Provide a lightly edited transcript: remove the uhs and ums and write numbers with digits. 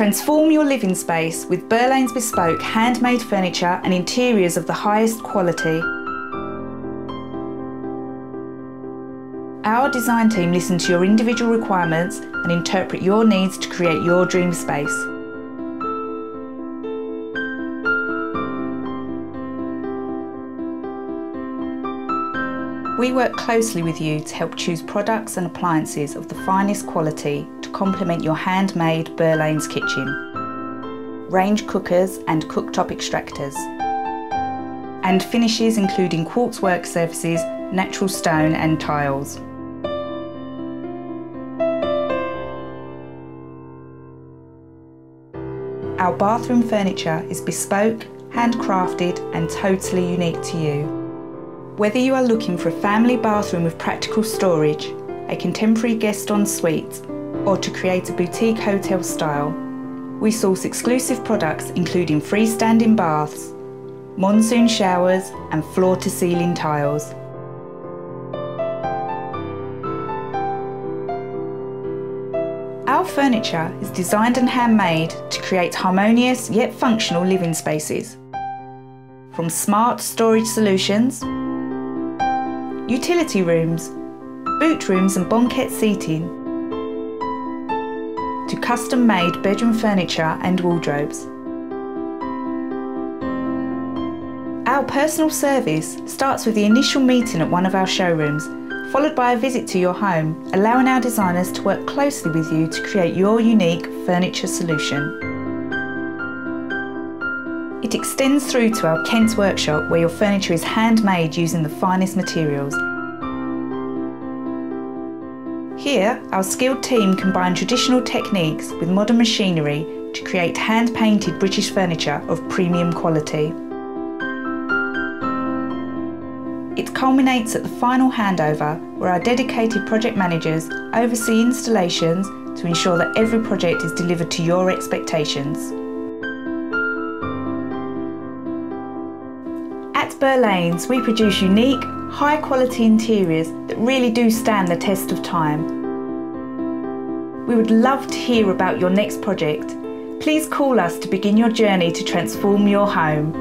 Transform your living space with Burlanes Bespoke handmade furniture and interiors of the highest quality. Our design team listen to your individual requirements and interpret your needs to create your dream space. We work closely with you to help choose products and appliances of the finest quality to complement your handmade Burlanes kitchen. Range cookers and cooktop extractors. And finishes including quartz work surfaces, natural stone and tiles. Our bathroom furniture is bespoke, handcrafted and totally unique to you. Whether you are looking for a family bathroom with practical storage, a contemporary guest ensuite, or to create a boutique hotel style, we source exclusive products including freestanding baths, monsoon showers and floor-to-ceiling tiles. Our furniture is designed and handmade to create harmonious yet functional living spaces. From smart storage solutions, utility rooms, boot rooms and banquette seating, to custom-made bedroom furniture and wardrobes. Our personal service starts with the initial meeting at one of our showrooms, followed by a visit to your home, allowing our designers to work closely with you to create your unique furniture solution. It extends through to our Kent's workshop where your furniture is handmade using the finest materials. Here, our skilled team combine traditional techniques with modern machinery to create hand-painted British furniture of premium quality. It culminates at the final handover where our dedicated project managers oversee installations to ensure that every project is delivered to your expectations. At Burlanes, we produce unique, high-quality interiors that really do stand the test of time. We would love to hear about your next project. Please call us to begin your journey to transform your home.